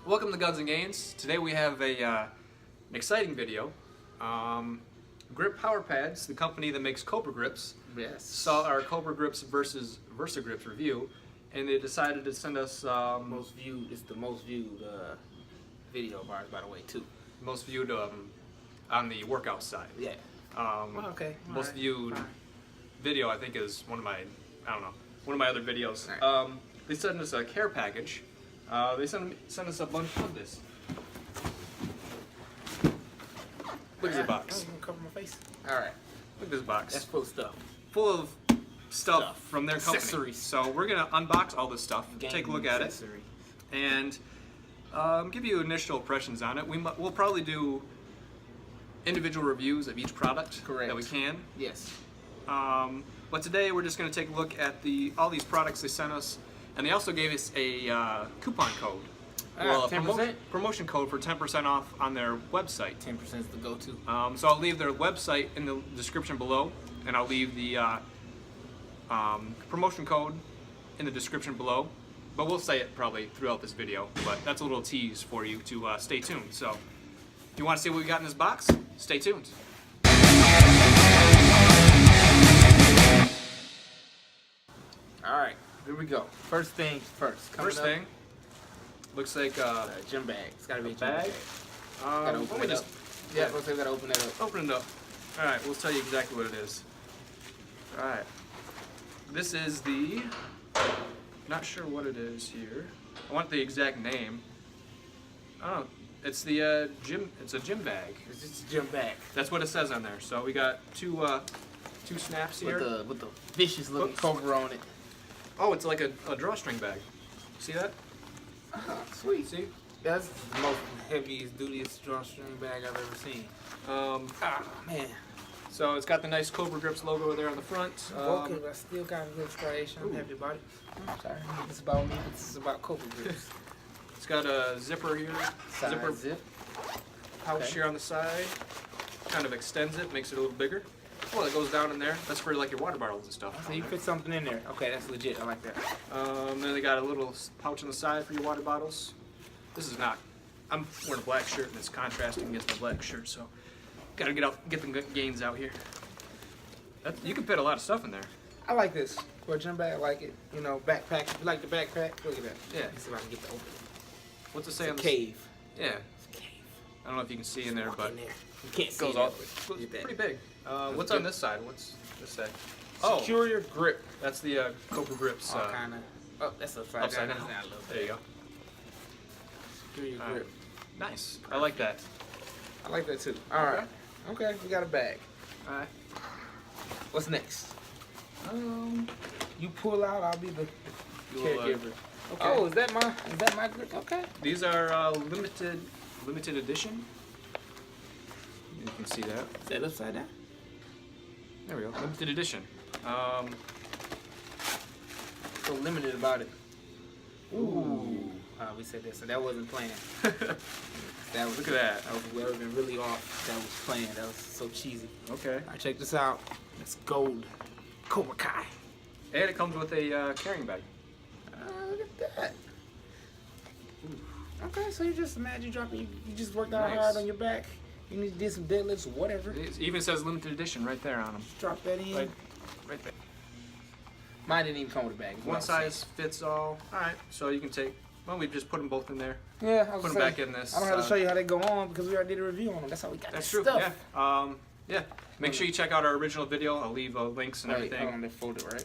Welcome to Guns and Gains. Today we have an exciting video. Grip Power Pads, the company that makes Cobra Grips, saw our Cobra Grips versus Versa Grips review, and they decided to send us It's the most viewed video of ours, by the way, too. most viewed on the workout side. Yeah. Okay. Most viewed video, I think, is one of my other videos. Right. They sent us a care package. They sent us a bunch of this. Look at the box. I'm gonna cover my face. All right. Look at this box. That's full of stuff. Full of stuff from their company. Accessories. So we're gonna unbox all this stuff, take a look at it, and give you initial impressions on it. We'll probably do individual reviews of each product that we can. Yes. But today we're just gonna take a look at all these products they sent us, and they also gave us a coupon code. Well, a 10%? promotion code for 10% off on their website. 10% is the go-to. So I'll leave their website in the description below, and I'll leave the promotion code in the description below. But we'll say it probably throughout this video. But that's a little tease for you to stay tuned. So if you want to see what we got in this box, stay tuned. All right. Here we go. First thing first. First thing looks like a gym bag. It's gotta be a gym bag. Gotta open it up. Yeah, let's say we gotta open that up. Open it up. All right, we'll tell you exactly what it is. All right, this is the. Not sure what it is here. I want the exact name. Oh, it's the gym. It's a gym bag. It's just a gym bag. That's what it says on there. So we got two snaps here. With the vicious looking Cobra on it. Oh, it's like a drawstring bag. See that? Sweet. See? That's the most heaviest, dutiest drawstring bag I've ever seen. Man. So it's got the nice Cobra Grips logo there on the front. Okay, but I still got a good striation. I'm happy about it. I'm sorry. This is about me. This is about Cobra Grips. It's got a zipper here. Zip. Pouch here on the side. Kind of extends it, makes it a little bigger. Well, it goes down in there. That's for like your water bottles and stuff. So you fit something in there. Okay, that's legit. I like that. Then they got a little pouch on the side for your water bottles. This is not. I'm wearing a black shirt and it's contrasting against my black shirt, so gotta get the gains out here. You can fit a lot of stuff in there. I like this for a gym bag. I like it. You know, backpack. You like the backpack? Look at that. Yeah. Let's see if I can get to open it. What's it say on It's the a cave. Yeah. It's a cave. I don't know if you can see in there, but in there. You can't see goes it. all. It's pretty big. What's on this side? What's this say? Oh, Secure your grip. that's the Cobra Grips. All kind of. Oh, that's upside down. down. That's not a little bit. There you go. Secure your grip. Nice. I like that. I like that too. All right. Okay, we got a bag. All right. What's next? You pull out. I'll be the caregiver. Okay. Oh, is that my grip? Okay. These are limited edition. You can see that. Is that upside down? There we go. Limited edition. So limited about it. Ooh. We said that, so that wasn't planned. That was, Look at that. That would have been really off. That was planned. That was so cheesy. Okay. All right, check this out. It's gold. Cobra Kai. And it comes with a carrying bag. Look at that. Okay, so you just imagine you dropping. You just worked out Nice. hard on your back. You need to do some deadlifts or whatever. It even says limited edition right there on them. Just drop that in. Right there. Mine didn't even come with a bag. One size fits all. All right. So you can take. Well, we just put them both in there. Yeah, I was Put them saying, back in this. I don't have to show you how they go on because we already did a review on them. That's how we got That's this true. stuff. Yeah. Yeah. Make sure you check out our original video. I'll leave links and Right, everything on that folder, right?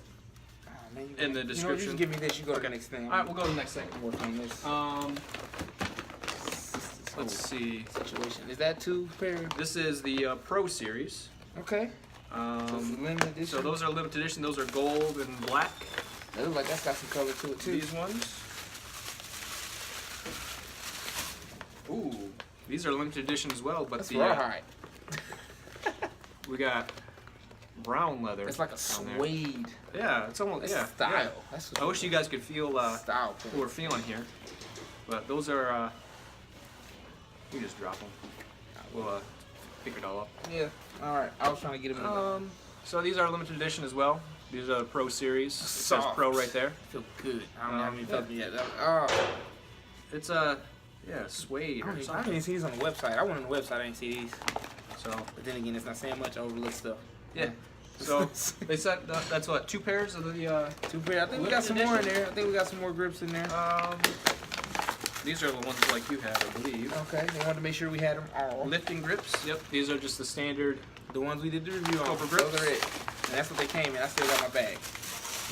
Oh, man, in the You description. just give me this. You go to the next thing. All right, we'll go to the next thing. Work on this. Let's see. Situation. Is that two pair? This is the Pro Series. Okay. So it's limited edition. So those are limited edition. Those are gold and black. That looks like that's got some color to it too. These ones. Ooh, these are limited edition as well. But That's the rawhide. we got brown leather. It's like a on there. suede. Yeah, it's almost That's style. Yeah. That's I wish you guys could feel style. what we're feeling here. But those are. You just drop them. We'll pick it all up. Yeah. All right. I was trying to get them in the So these are limited edition as well. These are the Pro Series. It says Pro right there. I feel good. I don't have any yeah. felt me yet. Oh. It's Yeah, suede or I something. didn't see these on the website. I went on the website, I didn't see these. So, But then again, it's not saying much overlooked stuff. yeah. So, they said that's what, 2 pairs of the, 2 pair. I think we got some more in there. I think we got some more grips in there. These are the ones like you had, I believe. Okay, they wanted to make sure we had them all. Lifting grips. Yep, these are just the standard. The ones we did the review on. Cobra Grips. Those are it. And that's what they came in. I still got my bag.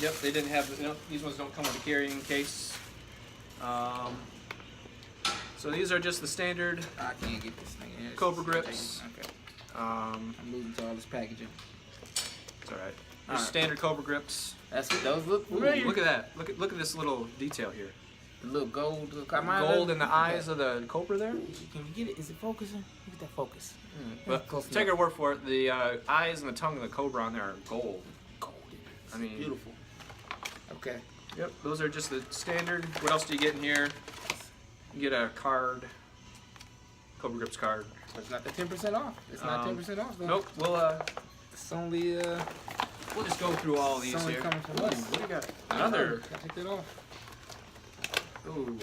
Yep, they didn't have, these ones don't come with a carrying case. So these are just the standard I can't get this thing in. Cobra Grips. Okay. Um, I'm losing to all this packaging. it's alright. Alright. Standard Cobra Grips. That's what those look. Ooh, look at that. Look at this little detail here. The little gold. Gold in the eyes of the Cobra there. Can you get it? Is it focusing? Look at that focus. But Close take enough. our word for it. The eyes and the tongue of the Cobra on there are gold. Gold. I mean, beautiful. Okay. Yep, those are just the standard. What else do you get in here? You get a card, Cobra Grips card. It's not the 10% off. It's not 10% off though. Nope. It's only We'll just go through all these it's only here. coming from Ooh, us. what do you got? Another. Take that off. Ooh,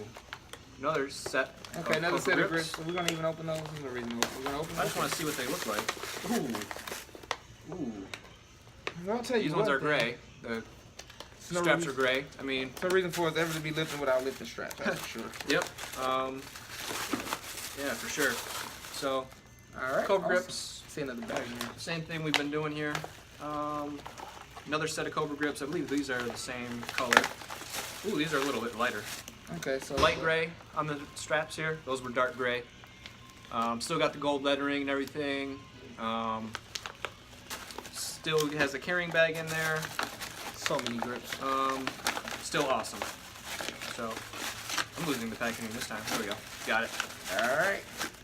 another set. Okay, of another Cobra set of grips. So we're gonna even open those. We're gonna read them. We're gonna open. I just want to see what they look like. Ooh. Well, I'll tell you These what, ones are then. gray. The No straps reason- are gray. I mean, no reason for us ever to be lifting without lifting straps. That's for sure. yep. Yeah, for sure. So, All right. Cobra awesome. Grips. See another bag in here. Same thing we've been doing here. Another set of Cobra Grips. I believe these are the same color. Ooh, these are a little bit lighter. Okay, so Light gray on the straps here. Those were dark gray. Still got the gold lettering and everything. Still has a carrying bag in there. so many grips. Still awesome. So, I'm losing the packaging this time. There we go. Got it. All right.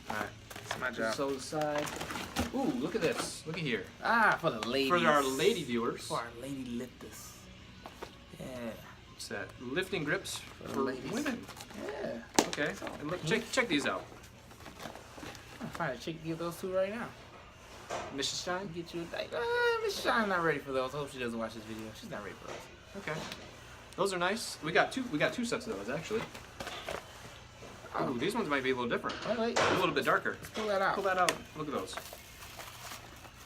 Alright. That's my job. So the side. Ooh, look at this. Look at here. Ah, for the ladies. For our lady viewers. For our lady lifters. Yeah. What's that? Lifting grips For the for ladies. women. Yeah. Okay. And look, check these out. I'm find a chick to get those two right now. Mrs. Shine? Get you a date. Miss Shine not ready for those. I hope she doesn't watch this video. She's not ready for those. Okay. Those are nice. We got two sets of those actually. Oh. Ooh, these ones might be a little different. Wait. A little bit darker. Let's pull that out. Pull that out. Look at those.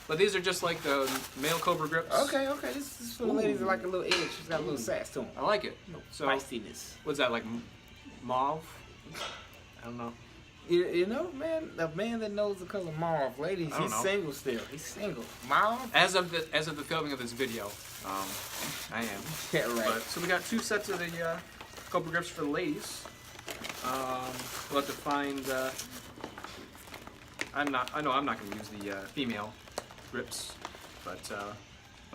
But these are just like the male Cobra Grips. Okay. This is for the ladies that like a little edge. She's got a little sass to them. I like it. No So, feistiness. what's that, like mauve? I don't know. You know, man, the man that knows the color mauve, ladies, I don't he's know. single still. He's single. Mauve? As of the filming of this video, I am. Yeah, right. But, so we got two sets of the Cobra Grips for the ladies. We'll have to find. I know I'm not going to use the female grips, but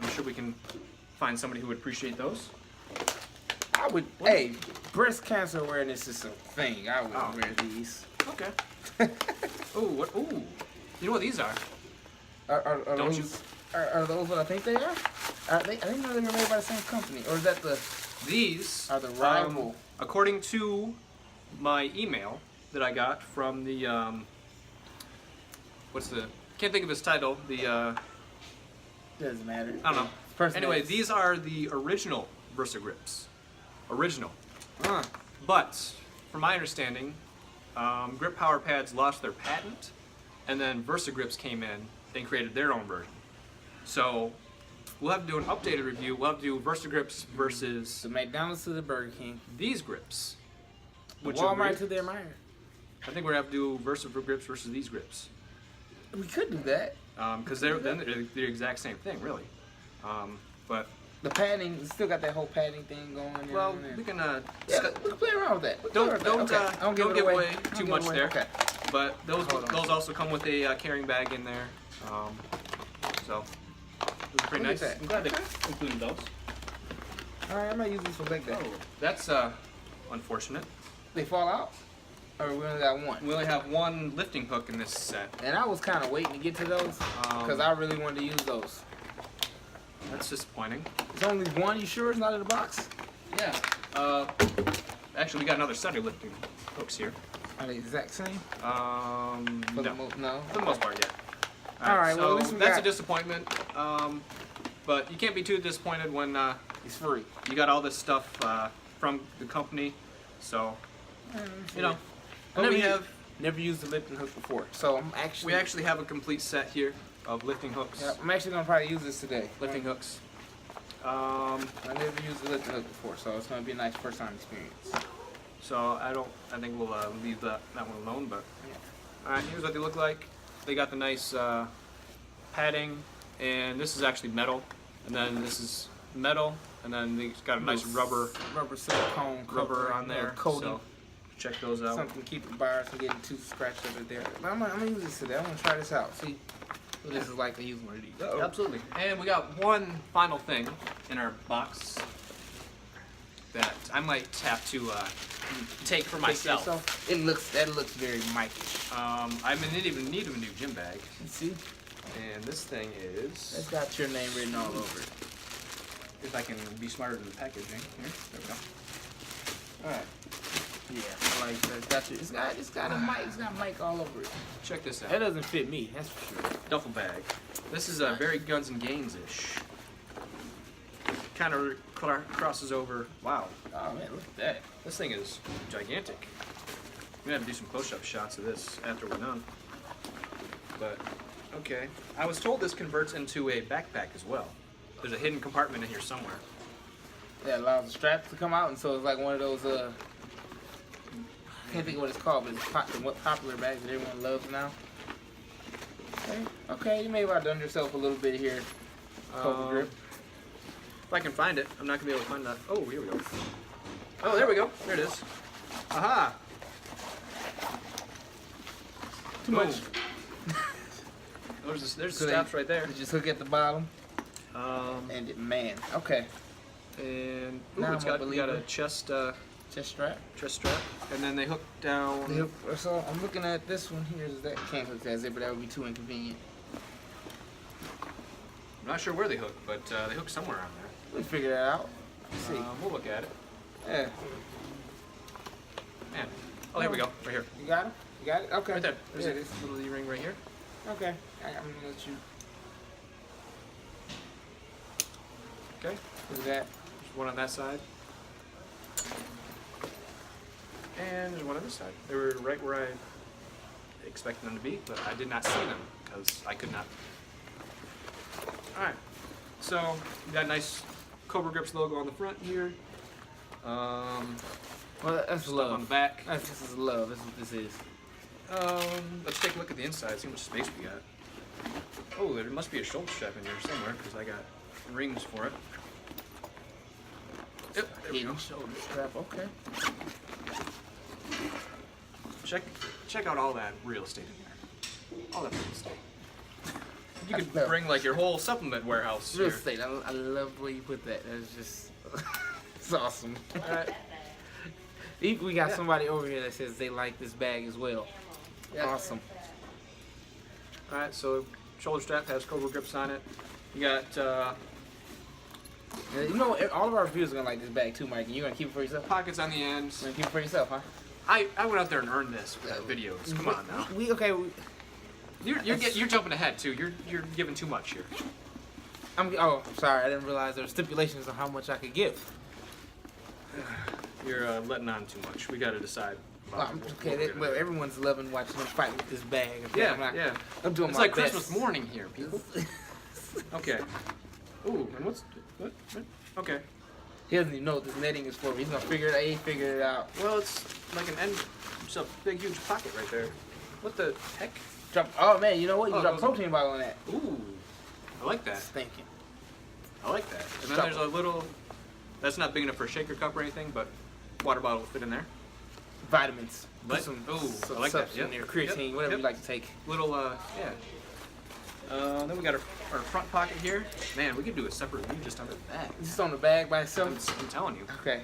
I'm sure we can find somebody who would appreciate those. I would. Hey, breast cancer awareness is a thing. I would wear these. Okay. Ooh, what? Ooh, you know what these are? Are Don't those? you? Are those what I think they are? I didn't know they were made by the same company, or is that the? These are the rival. According to my email that I got from the can't think of his title. The Doesn't matter. I don't know. Person Anyway, that's- these are the original Versa grips. Original. Uh, But from my understanding, Grip Power Pads lost their patent, and then Versa Grips came in and created their own version. So we'll have to do an updated review. We'll have to do Versa Grips versus the McDonald's to the Burger King. these grips. The Which Walmart are to their Meijer. I think we're gonna have to do Versa Grips versus these grips. We could do that. Because they're the exact same thing, really. But The padding, still got that whole padding thing going. well, on there. we can Yeah, we can play around with that. don't give give away Don't too give much away. there. Okay. But those Hold on. also come with a carrying bag in there. So those are pretty Look nice. at that. I'm glad they Okay. included those. All right, I might use these for leg day. Oh, that's unfortunate. They fall out, or we only got one. We only have one lifting hook in this set. And I was kind of waiting to get to those because I really wanted to use those. That's disappointing. It's only one. You sure it's not in the box? Yeah. Actually, we got another set of lifting hooks here. Are they the exact same? No. No. For the most part, yeah. All right, so well, at least we that's got- a disappointment. But you can't be too disappointed when It's free. you got all this stuff from the company. So, you know, But we have never used a lifting hook before, so we actually have a complete set here of lifting hooks. Yeah, I'm actually gonna probably use this today. Lifting hooks. I never used a lifting hook before, so it's gonna be a nice first time experience. So I think we'll leave that one alone. But Yeah. all right, here's what they look like. They got the nice padding, and this is actually metal, and then this is metal, and then they got a nice rubber silicone rubber on there. coating. So check those out. Something to keep the bars from getting too scratched up in there. But I'm gonna use this today. I'm gonna try this out. See what this is like to use one of these. Uh-oh. Absolutely. And we got one final thing in our box that I might have to take for myself. That looks very Mike-ish. I didn't even need a new gym bag. See? And this thing is. It's got your name written all over it. If I can be smarter than the packaging. Here, there we go. All right. Yeah, I like that. It's got Mike all over it. Check this out. That doesn't fit me, that's for sure. Duffel bag. This is very Guns and Gains-ish. Kind of crosses over. Wow. Oh man, look at that. This thing is gigantic. We're gonna have to do some close-up shots of this after we're done. But okay, I was told this converts into a backpack as well. There's a hidden compartment in here somewhere. That allows the straps to come out, and so it's like one of those I can't think of what it's called, but it's what popular bags that everyone loves now. Okay, you may have outdone yourself a little bit here, Cobra Grip. If I can find it, I'm not gonna be able to find that. Oh, here we go. Oh, there we go. There it is. Aha! Too much. There's the straps right there. You just hook at the bottom. And Man, okay. Now it's got a chest strap. chest strap, and then they hook down. So I'm looking at this one here. That can't hook that zipper. That would be too inconvenient. I'm not sure where they hook, but they hook somewhere on there. We'll figure that out. Let's see. We'll look at it. Yeah. Man. Oh, here we go. Right here. You got it? You got it? Okay. Right there. There's Yeah, a little E-ring right here. Okay. I'm gonna let you. Okay. Look at that. There's one on that side. And there's one on this side. They were right where I expected them to be, but I did not see them because I could not. Alright. So, we got a nice Cobra Grips logo on the front here. Well, that's love. On the back. This is love. That's what this is. Let's take a look at the inside, see how much space we got. Oh, there must be a shoulder strap in here somewhere because I got rings for it. Yep, there we go. Shoulder strap. Okay. Check out all that real estate in there. All that real estate. You could bring like your whole supplement warehouse Real here. estate. I love the way you put that. That's just it's awesome. Alright. We got somebody over here that says they like this bag as well. Yeah. Awesome. Alright, so shoulder strap has Cobra Grips on it. You got You know, all of our viewers are gonna like this bag too, Mike. And you're gonna keep it for yourself. pockets on the ends. You're gonna keep it for yourself, huh? I went out there and earned this for videos. Come on now. You're jumping ahead too. You're giving too much here. I'm sorry. I didn't realize there were stipulations on how much I could give. You're letting on too much. We got to decide. Well, everyone's loving watching them fight with this bag. Okay? Yeah. I'm doing it's my like best. Christmas morning here, people. Okay. Ooh, and what? Okay. He doesn't even know what this netting is for. He's gonna figure it out. Well, it's like an end. It's a big, huge pocket right there. What the heck? Oh man, you know what? You drop a protein bottle on that. Ooh, I like that. Stinking. I like that. And then there's a little. That's not big enough for a shaker cup or anything, but water bottle will fit in there. Vitamins. But, some I like that. Yep. Creatine, whatever you like to take. Little, yeah. Then we got our front pocket here. Man, we could do a separate review just under that. Just on the bag by itself? I'm telling you. Okay.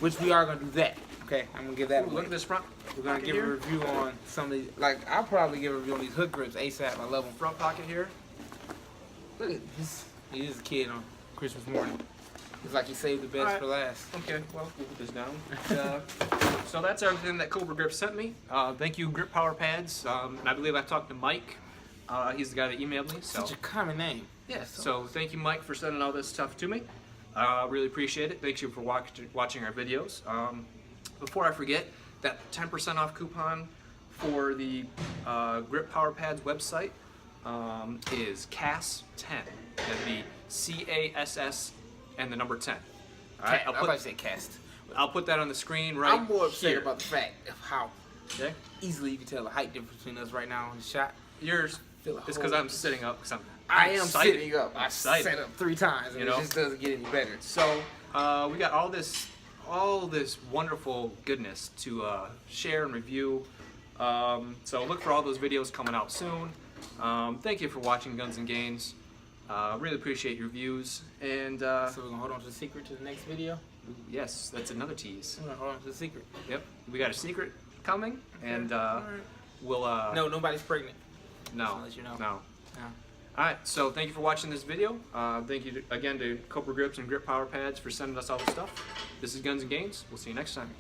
Which we are going to do that. Okay, I'm going to give that Ooh, look at this front. We're going to give a review on some of these. Like, I'll probably give a review on these hook grips ASAP. I love them. Front pocket here. Look at this. He is a kid on Christmas morning. It's like he saved the best for last. Okay, well, we'll put this down. So that's everything that Cobra Grips sent me. Thank you, Grip Power Pads. And I believe I talked to Mike. He's the guy that emailed me. So. Such a common name. Yeah, so thank you, Mike, for sending all this stuff to me. Really appreciate it. Thank you for watching our videos. Before I forget, that 10% off coupon for the Grip Power Pads website is CASS10. That'd be CASS and the number 10. All right, I'm about to say cast. I'll put that on the screen right I'm more upset here. about the fact of how Okay? easily you can tell the height difference between us right now on the shot. Yours Feel a is whole- because I'm sitting up. Cause I I'm am excited. sitting up. I Excited. sat up 3 times, and You know? it just doesn't get any better. So we got all this wonderful goodness to share and review. So look for all those videos coming out soon. Thank you for watching Guns and Gains. Really appreciate your views. And So we're gonna hold on to the secret to the next video. yes, that's another tease. We're gonna hold on to the secret. Yep, we got a secret coming, and Alright. we'll No, nobody's pregnant. no, Just to let you know. no. Yeah. All right, so thank you for watching this video. Thank you again to Cobra Grips and Grip Power Pads for sending us all the stuff. This is Guns and Gains. We'll see you next time.